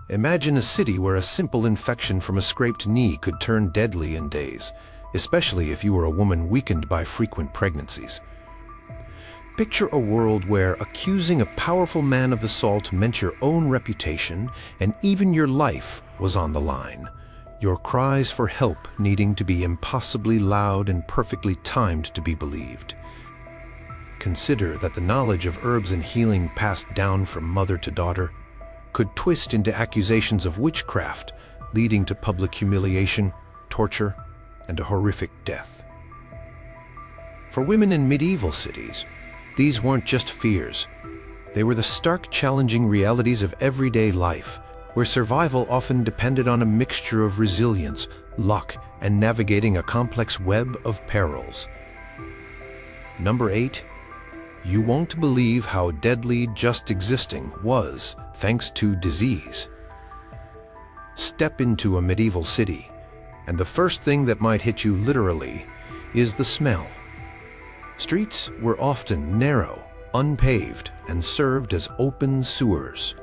Imagine a city where a simple infection from a scraped knee could turn deadly in days, especially if you were a woman weakened by frequent pregnancies. Picture a world where accusing a powerful man of assault meant your own reputation and even your life was on the line, your cries for help needing to be impossibly loud and perfectly timed to be believed. Consider that the knowledge of herbs and healing passed down from mother to daughter could twist into accusations of witchcraft, leading to public humiliation, torture, and a horrific death. For women in medieval cities, these weren't just fears. They were the stark, challenging realities of everyday life, where survival often depended on a mixture of resilience, luck, and navigating a complex web of perils. Number 8. You won't believe how deadly just existing was thanks to disease. Step into a medieval city, and the first thing that might hit you literally is the smell. Streets were often narrow, unpaved, and served as open sewers.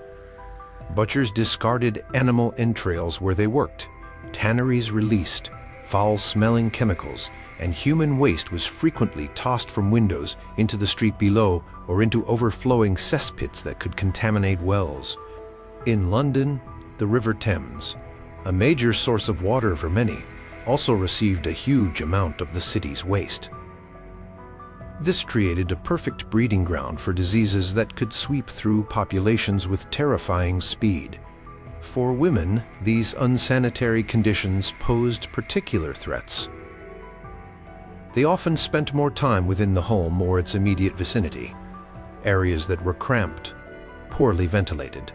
Butchers discarded animal entrails where they worked. Tanneries released foul-smelling chemicals, and human waste was frequently tossed from windows into the street below or into overflowing cesspits that could contaminate wells. In London, the River Thames, a major source of water for many, also received a huge amount of the city's waste. This created a perfect breeding ground for diseases that could sweep through populations with terrifying speed. For women, these unsanitary conditions posed particular threats. They often spent more time within the home or its immediate vicinity, areas that were cramped, poorly ventilated,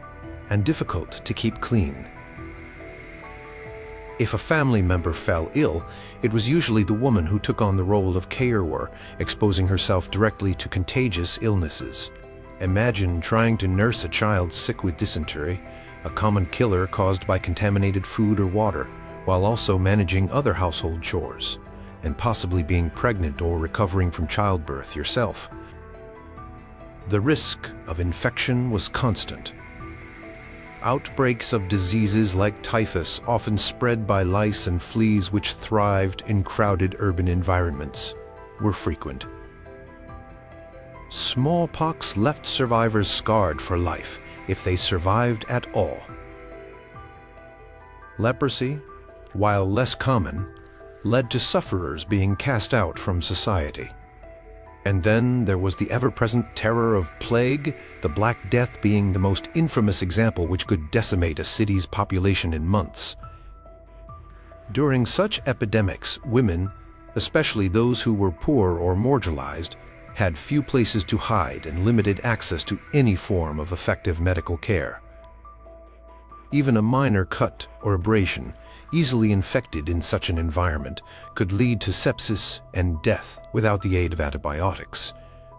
and difficult to keep clean. If a family member fell ill, it was usually the woman who took on the role of carer, exposing herself directly to contagious illnesses. Imagine trying to nurse a child sick with dysentery, a common killer caused by contaminated food or water, while also managing other household chores, and possibly being pregnant or recovering from childbirth yourself. The risk of infection was constant. Outbreaks of diseases like typhus, often spread by lice and fleas which thrived in crowded urban environments, were frequent. Smallpox left survivors scarred for life, if they survived at all. Leprosy, while less common, led to sufferers being cast out from society. And then there was the ever-present terror of plague, the Black Death being the most infamous example which could decimate a city's population in months. During such epidemics, women, especially those who were poor or marginalized, had few places to hide and limited access to any form of effective medical care. Even a minor cut or abrasion, easily infected in such an environment, could lead to sepsis and death without the aid of antibiotics,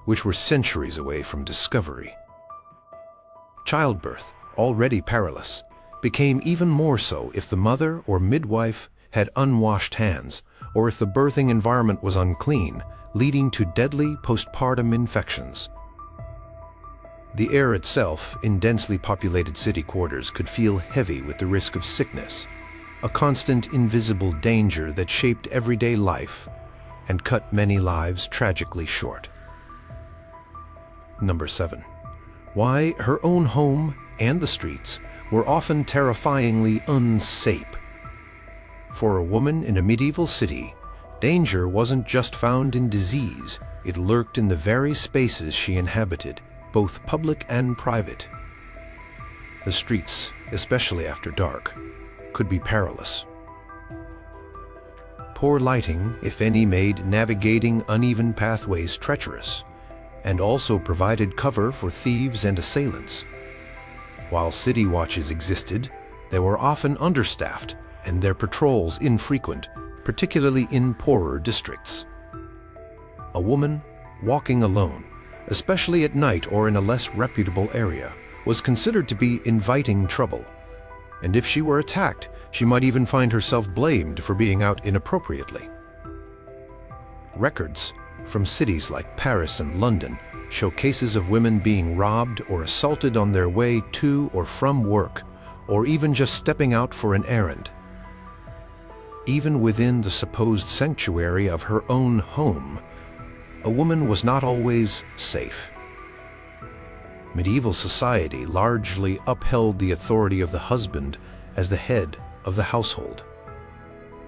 which were centuries away from discovery. Childbirth, already perilous, became even more so if the mother or midwife had unwashed hands, or if the birthing environment was unclean, leading to deadly postpartum infections. The air itself in densely populated city quarters could feel heavy with the risk of sickness, a constant invisible danger that shaped everyday life and cut many lives tragically short. Number 7. Why her own home and the streets were often terrifyingly unsafe. For a woman in a medieval city, danger wasn't just found in disease, it lurked in the very spaces she inhabited, both public and private. The streets, especially after dark, could be perilous. Poor lighting, if any, made navigating uneven pathways treacherous, and also provided cover for thieves and assailants. While city watches existed, they were often understaffed and their patrols infrequent, particularly in poorer districts. A woman walking alone, especially at night or in a less reputable area, was considered to be inviting trouble. And if she were attacked, she might even find herself blamed for being out inappropriately. Records from cities like Paris and London show cases of women being robbed or assaulted on their way to or from work, or even just stepping out for an errand. Even within the supposed sanctuary of her own home, a woman was not always safe. Medieval society largely upheld the authority of the husband as the head of the household.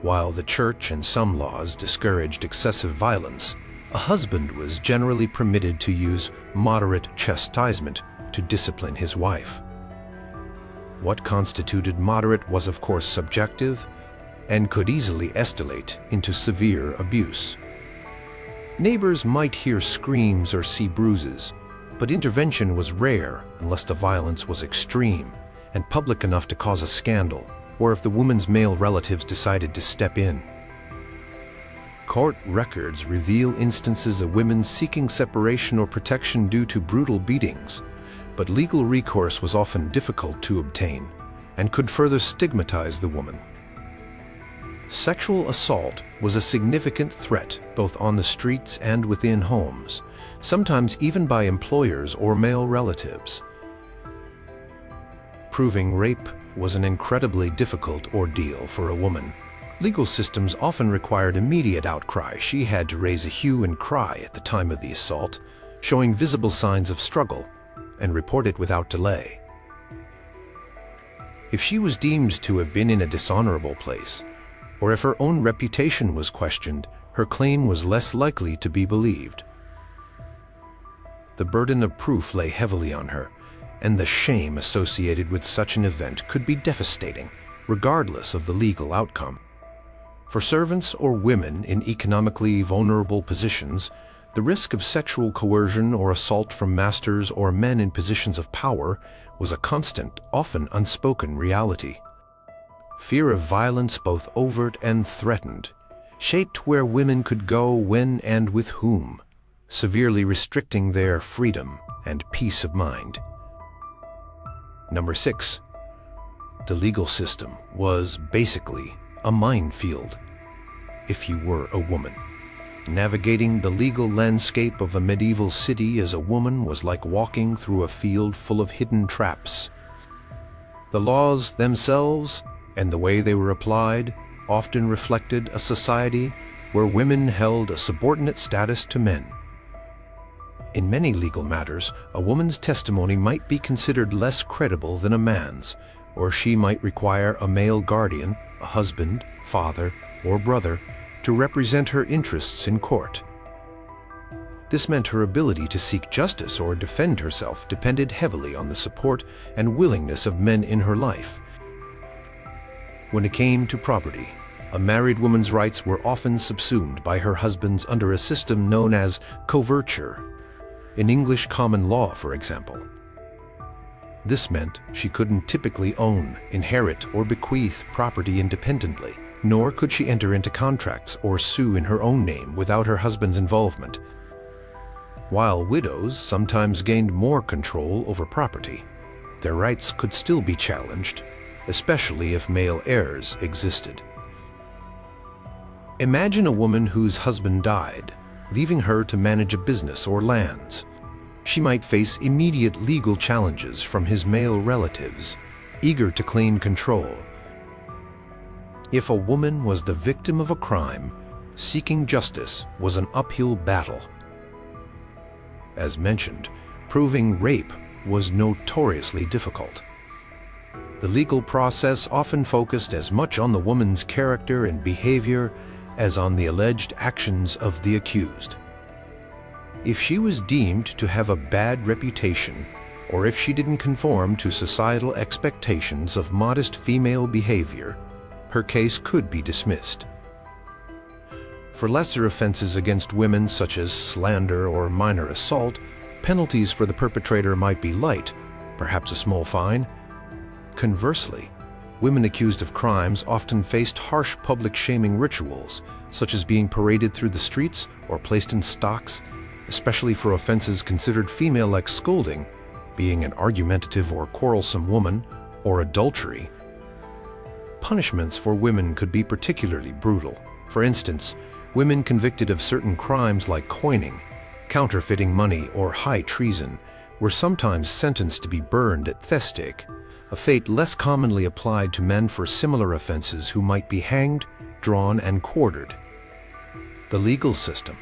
While the church and some laws discouraged excessive violence, a husband was generally permitted to use moderate chastisement to discipline his wife. What constituted moderate was of course subjective and could easily escalate into severe abuse. Neighbors might hear screams or see bruises, but intervention was rare unless the violence was extreme and public enough to cause a scandal, or if the woman's male relatives decided to step in. Court records reveal instances of women seeking separation or protection due to brutal beatings, but legal recourse was often difficult to obtain and could further stigmatize the woman. Sexual assault was a significant threat both on the streets and within homes, sometimes even by employers or male relatives. Proving rape was an incredibly difficult ordeal for a woman. Legal systems often required immediate outcry. She had to raise a hue and cry at the time of the assault, showing visible signs of struggle, and report it without delay. If she was deemed to have been in a dishonorable place, or if her own reputation was questioned, her claim was less likely to be believed. The burden of proof lay heavily on her, and the shame associated with such an event could be devastating, regardless of the legal outcome. For servants or women in economically vulnerable positions, the risk of sexual coercion or assault from masters or men in positions of power was a constant, often unspoken reality. Fear of violence, both overt and threatened, shaped where women could go, when and with whom, severely restricting their freedom and peace of mind. Number 6. The legal system was basically a minefield if you were a woman. Navigating the legal landscape of a medieval city as a woman was like walking through a field full of hidden traps. The laws themselves and the way they were applied often reflected a society where women held a subordinate status to men. In many legal matters, a woman's testimony might be considered less credible than a man's, or she might require a male guardian, a husband, father, or brother, to represent her interests in court. This meant her ability to seek justice or defend herself depended heavily on the support and willingness of men in her life. When it came to property, a married woman's rights were often subsumed by her husband's under a system known as coverture, in English common law, for example. This meant she couldn't typically own, inherit, or bequeath property independently, nor could she enter into contracts or sue in her own name without her husband's involvement. While widows sometimes gained more control over property, their rights could still be challenged, especially if male heirs existed. Imagine a woman whose husband died, leaving her to manage a business or lands. She might face immediate legal challenges from his male relatives, eager to claim control. If a woman was the victim of a crime, seeking justice was an uphill battle. As mentioned, proving rape was notoriously difficult. The legal process often focused as much on the woman's character and behavior as on the alleged actions of the accused. If she was deemed to have a bad reputation, or if she didn't conform to societal expectations of modest female behavior, her case could be dismissed. For lesser offenses against women such as slander or minor assault, penalties for the perpetrator might be light, perhaps a small fine. Conversely, women accused of crimes often faced harsh public shaming rituals, such as being paraded through the streets or placed in stocks, especially for offenses considered female like scolding, being an argumentative or quarrelsome woman, or adultery. Punishments for women could be particularly brutal. For instance, women convicted of certain crimes like coining, counterfeiting money, or high treason were sometimes sentenced to be burned at the stake, a fate less commonly applied to men for similar offenses who might be hanged, drawn, and quartered. The legal system,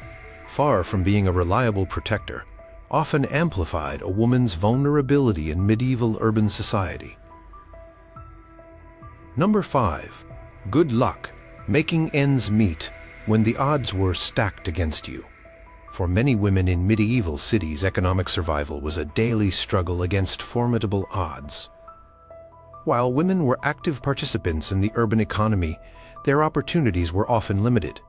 far from being a reliable protector, often amplified a woman's vulnerability in medieval urban society. Number 5. Good luck, making ends meet when the odds were stacked against you. For many women in medieval cities, economic survival was a daily struggle against formidable odds. While women were active participants in the urban economy, their opportunities were often limited,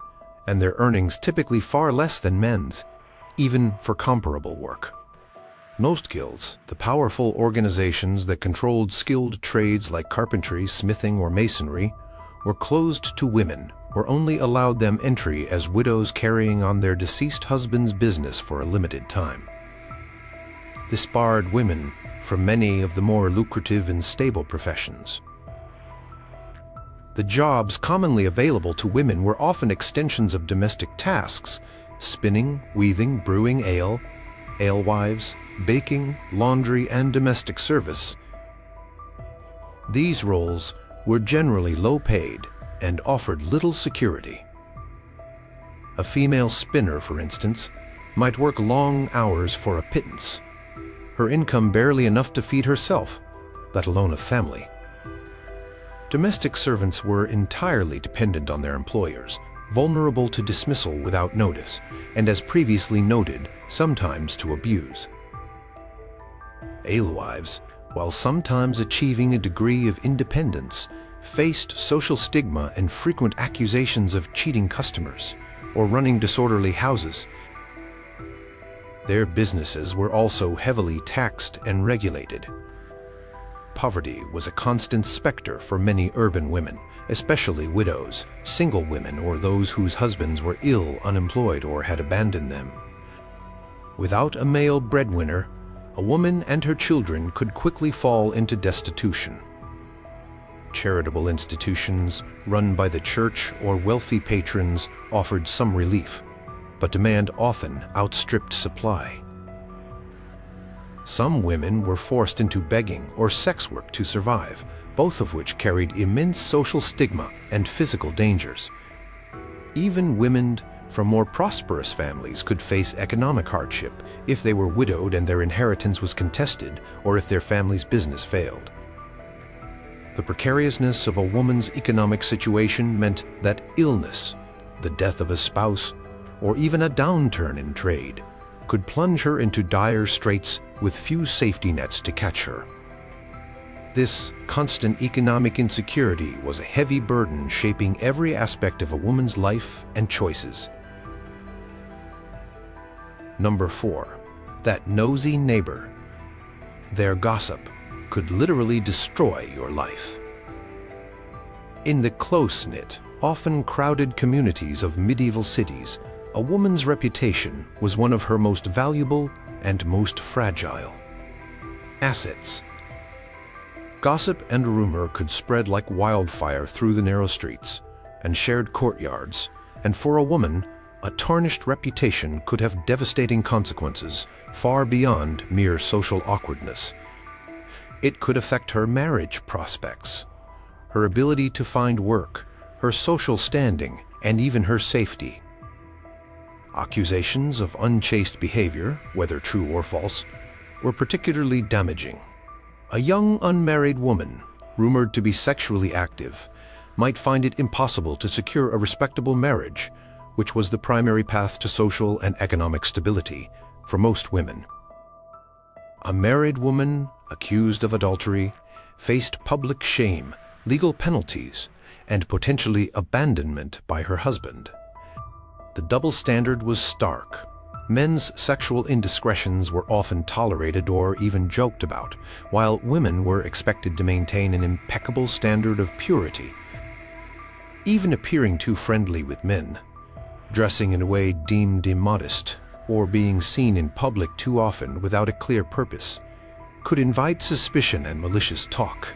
and their earnings typically far less than men's, even for comparable work. Most guilds, the powerful organizations that controlled skilled trades like carpentry, smithing, or masonry, were closed to women, or only allowed them entry as widows carrying on their deceased husband's business for a limited time. This barred women from many of the more lucrative and stable professions. The jobs commonly available to women were often extensions of domestic tasks: spinning, weaving, brewing ale, alewives, baking, laundry, and domestic service. These roles were generally low-paid and offered little security. A female spinner, for instance, might work long hours for a pittance, her income barely enough to feed herself, let alone a family. Domestic servants were entirely dependent on their employers, vulnerable to dismissal without notice, and, as previously noted, sometimes to abuse. Alewives, while sometimes achieving a degree of independence, faced social stigma and frequent accusations of cheating customers or running disorderly houses. Their businesses were also heavily taxed and regulated. Poverty was a constant specter for many urban women, especially widows, single women, or those whose husbands were ill, unemployed, or had abandoned them. Without a male breadwinner, a woman and her children could quickly fall into destitution. Charitable institutions run by the church or wealthy patrons offered some relief, but demand often outstripped supply. Some women were forced into begging or sex work to survive, both of which carried immense social stigma and physical dangers. Even women from more prosperous families could face economic hardship if they were widowed and their inheritance was contested, or if their family's business failed. The precariousness of a woman's economic situation meant that illness, the death of a spouse, or even a downturn in trade could plunge her into dire straits with few safety nets to catch her. This constant economic insecurity was a heavy burden shaping every aspect of a woman's life and choices. Number 4. That nosy neighbor. Their gossip could literally destroy your life. In the close-knit, often crowded communities of medieval cities, a woman's reputation was one of her most valuable and most fragile assets. Gossip and rumor could spread like wildfire through the narrow streets and shared courtyards, and for a woman, a tarnished reputation could have devastating consequences far beyond mere social awkwardness. It could affect her marriage prospects, her ability to find work, her social standing, and even her safety. Accusations of unchaste behavior, whether true or false, were particularly damaging. A young unmarried woman, rumored to be sexually active, might find it impossible to secure a respectable marriage, which was the primary path to social and economic stability for most women. A married woman accused of adultery faced public shame, legal penalties, and potentially abandonment by her husband. The double standard was stark. Men's sexual indiscretions were often tolerated or even joked about, while women were expected to maintain an impeccable standard of purity. Even appearing too friendly with men, dressing in a way deemed immodest, or being seen in public too often without a clear purpose, could invite suspicion and malicious talk.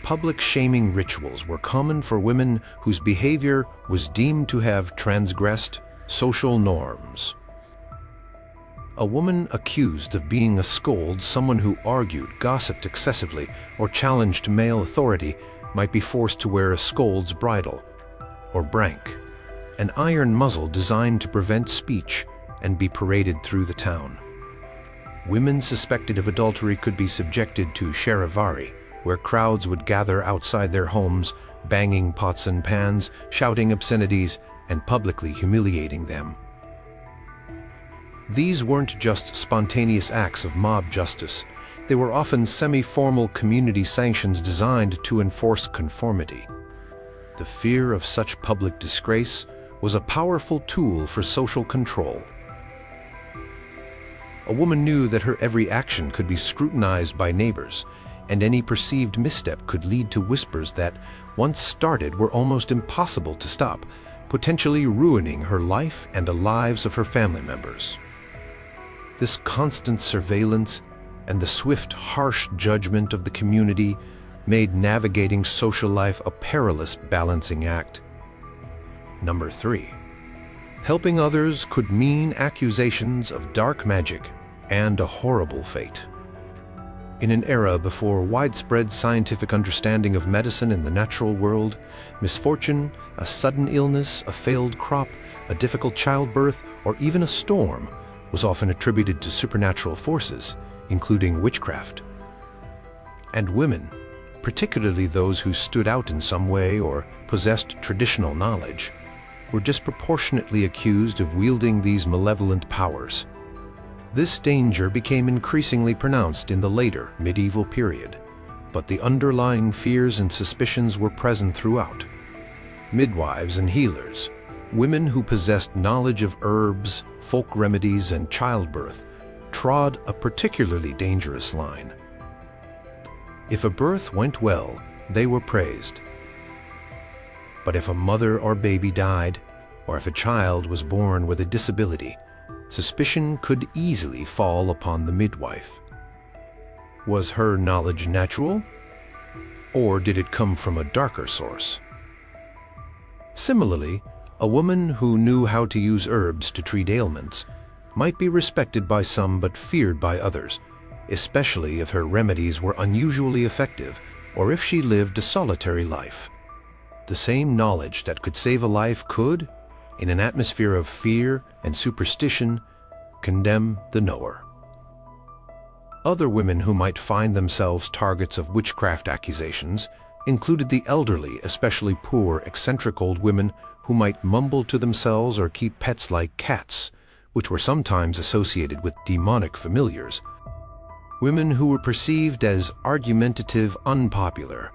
Public shaming rituals were common for women whose behavior was deemed to have transgressed social norms. A woman accused of being a scold, someone who argued, gossiped excessively, or challenged male authority, might be forced to wear a scold's bridle, or brank, an iron muzzle designed to prevent speech, and be paraded through the town. Women suspected of adultery could be subjected to charivari, where crowds would gather outside their homes, banging pots and pans, shouting obscenities, and publicly humiliating them. These weren't just spontaneous acts of mob justice. They were often semi-formal community sanctions designed to enforce conformity. The fear of such public disgrace was a powerful tool for social control. A woman knew that her every action could be scrutinized by neighbors, and any perceived misstep could lead to whispers that, once started, were almost impossible to stop, potentially ruining her life and the lives of her family members. This constant surveillance and the swift, harsh judgment of the community made navigating social life a perilous balancing act. Number 3. Helping others could mean accusations of dark magic and a horrible fate. In an era before widespread scientific understanding of medicine in the natural world, misfortune, a sudden illness, a failed crop, a difficult childbirth, or even a storm was often attributed to supernatural forces, including witchcraft. And women, particularly those who stood out in some way or possessed traditional knowledge, were disproportionately accused of wielding these malevolent powers. This danger became increasingly pronounced in the later medieval period, but the underlying fears and suspicions were present throughout. Midwives and healers, women who possessed knowledge of herbs, folk remedies, and childbirth, trod a particularly dangerous line. If a birth went well, they were praised. But if a mother or baby died, or if a child was born with a disability, suspicion could easily fall upon the midwife. Was her knowledge natural, or did it come from a darker source? Similarly, a woman who knew how to use herbs to treat ailments might be respected by some but feared by others, especially if her remedies were unusually effective or if she lived a solitary life. The same knowledge that could save a life could, in an atmosphere of fear and superstition, condemn the knower. Other women who might find themselves targets of witchcraft accusations included the elderly, especially poor, eccentric old women who might mumble to themselves or keep pets like cats, which were sometimes associated with demonic familiars. Women who were perceived as argumentative, unpopular,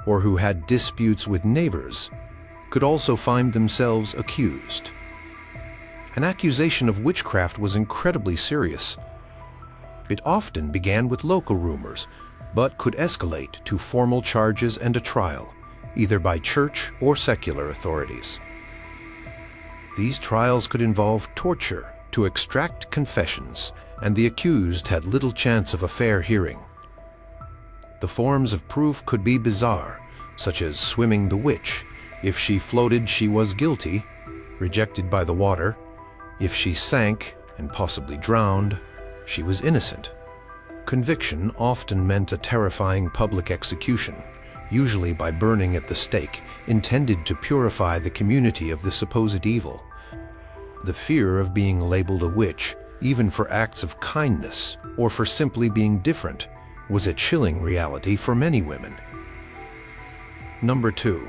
or who had disputes with neighbors could also find themselves accused. An accusation of witchcraft was incredibly serious. It often began with local rumors, but could escalate to formal charges and a trial, either by church or secular authorities. These trials could involve torture to extract confessions, and the accused had little chance of a fair hearing. The forms of proof could be bizarre, such as swimming the witch. If she floated, she was guilty, rejected by the water. If she sank, and possibly drowned, she was innocent. Conviction often meant a terrifying public execution, usually by burning at the stake, intended to purify the community of the supposed evil. The fear of being labeled a witch, even for acts of kindness or for simply being different, was a chilling reality for many women. Number 2.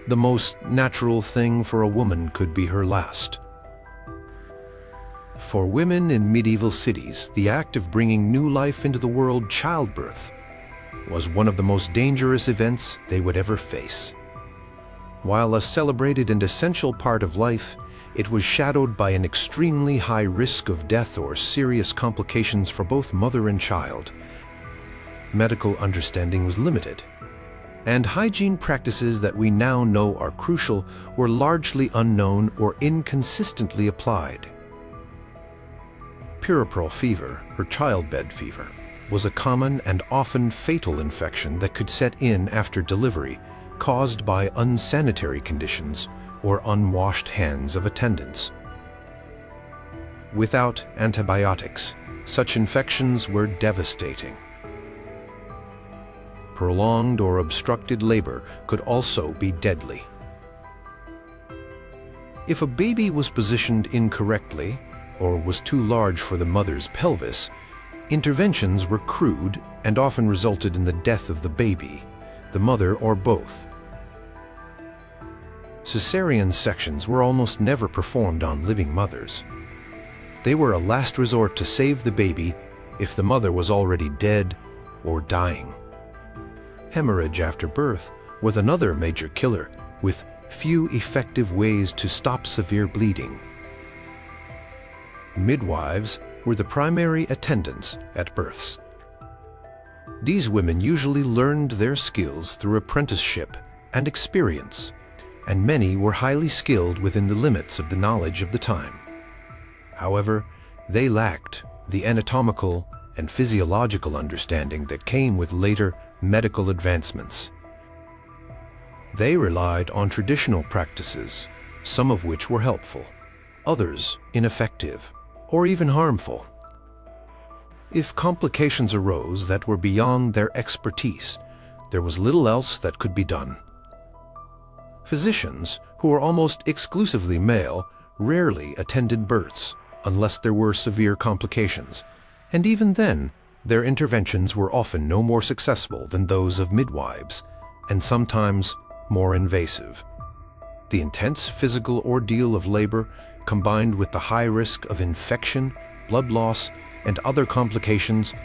The most natural thing for a woman could be her last. For women in medieval cities, the act of bringing new life into the world, childbirth, was one of the most dangerous events they would ever face. While a celebrated and essential part of life, it was shadowed by an extremely high risk of death or serious complications for both mother and child. Medical understanding was limited, and hygiene practices that we now know are crucial were largely unknown or inconsistently applied. Puerperal fever, or childbed fever, was a common and often fatal infection that could set in after delivery, caused by unsanitary conditions or unwashed hands of attendants. Without antibiotics, such infections were devastating. Prolonged or obstructed labor could also be deadly. If a baby was positioned incorrectly or was too large for the mother's pelvis, interventions were crude and often resulted in the death of the baby, the mother, or both. Cesarean sections were almost never performed on living mothers. They were a last resort to save the baby if the mother was already dead or dying. Hemorrhage after birth was another major killer, with few effective ways to stop severe bleeding. Midwives were the primary attendants at births. These women usually learned their skills through apprenticeship and experience, and many were highly skilled within the limits of the knowledge of the time. However, they lacked the anatomical and physiological understanding that came with later medical advancements. They relied on traditional practices, some of which were helpful, others ineffective, or even harmful. If complications arose that were beyond their expertise, there was little else that could be done. Physicians, who were almost exclusively male, rarely attended births unless there were severe complications, and even then, their interventions were often no more successful than those of midwives, and sometimes more invasive. The intense physical ordeal of labor, combined with the high risk of infection, blood loss, and other complications,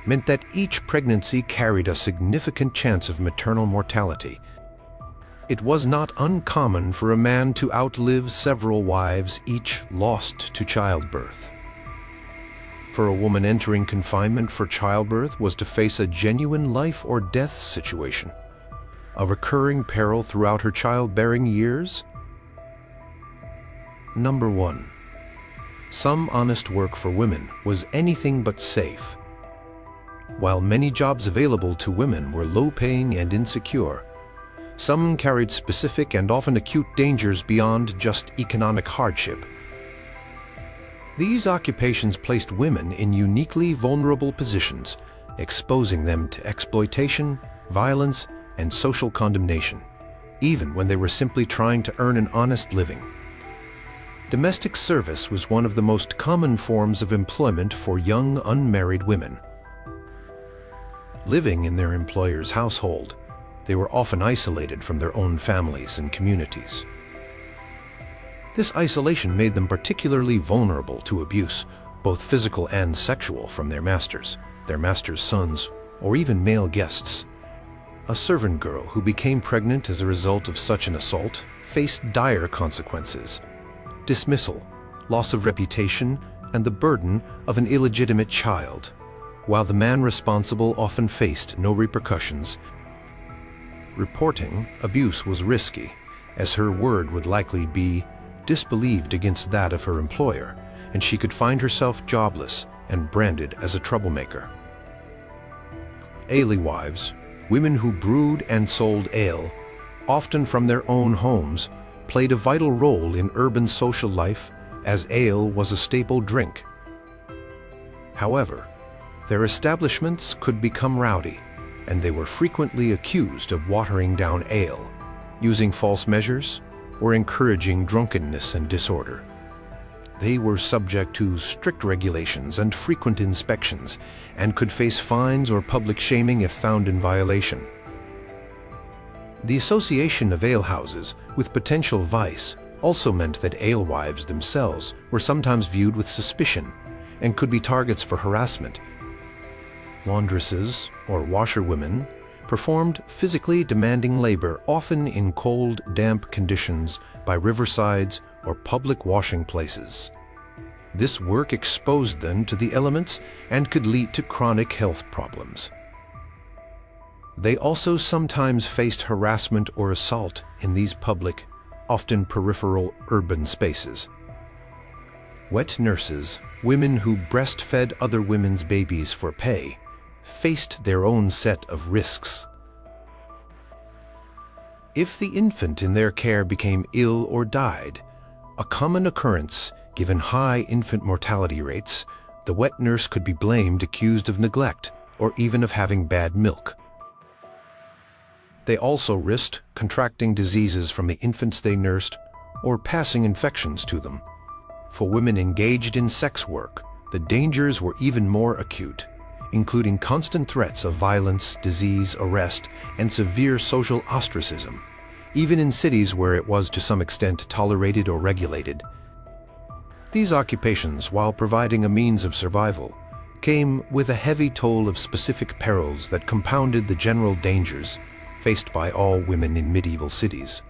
meant that each pregnancy carried a significant chance of maternal mortality. It was not uncommon for a man to outlive several wives, each lost to childbirth. For a woman entering confinement for childbirth was to face a genuine life or death situation, a recurring peril throughout her childbearing years. Number 1. Some honest work for women was anything but safe. While many jobs available to women were low-paying and insecure, some carried specific and often acute dangers beyond just economic hardship. These occupations placed women in uniquely vulnerable positions, exposing them to exploitation, violence, and social condemnation, even when they were simply trying to earn an honest living. Domestic service was one of the most common forms of employment for young unmarried women. Living in their employer's household, they were often isolated from their own families and communities. This isolation made them particularly vulnerable to abuse, both physical and sexual, from their masters' sons, or even male guests. A servant girl who became pregnant as a result of such an assault faced dire consequences: dismissal, loss of reputation, and the burden of an illegitimate child, while the man responsible often faced no repercussions. Reporting abuse was risky, as her word would likely be disbelieved against that of her employer, and she could find herself jobless and branded as a troublemaker. Alewives, women who brewed and sold ale, often from their own homes, played a vital role in urban social life, as ale was a staple drink. However, their establishments could become rowdy, and they were frequently accused of watering down ale, using false measures, or encouraging drunkenness and disorder. They were subject to strict regulations and frequent inspections, and could face fines or public shaming if found in violation. The association of alehouses with potential vice also meant that alewives themselves were sometimes viewed with suspicion and could be targets for harassment. Laundresses, or washerwomen, performed physically demanding labor, often in cold, damp conditions by riversides or public washing places. This work exposed them to the elements and could lead to chronic health problems. They also sometimes faced harassment or assault in these public, often peripheral urban spaces. Wet nurses, women who breastfed other women's babies for pay, faced their own set of risks. If the infant in their care became ill or died, a common occurrence Given high infant mortality rates, the wet nurse could be blamed, accused of neglect, or even of having bad milk. They also risked contracting diseases from the infants they nursed or passing infections to them. For women engaged in sex work, the dangers were even more acute, including constant threats of violence, disease, arrest, and severe social ostracism, even in cities where it was to some extent tolerated or regulated. These occupations, while providing a means of survival, came with a heavy toll of specific perils that compounded the general dangers faced by all women in medieval cities.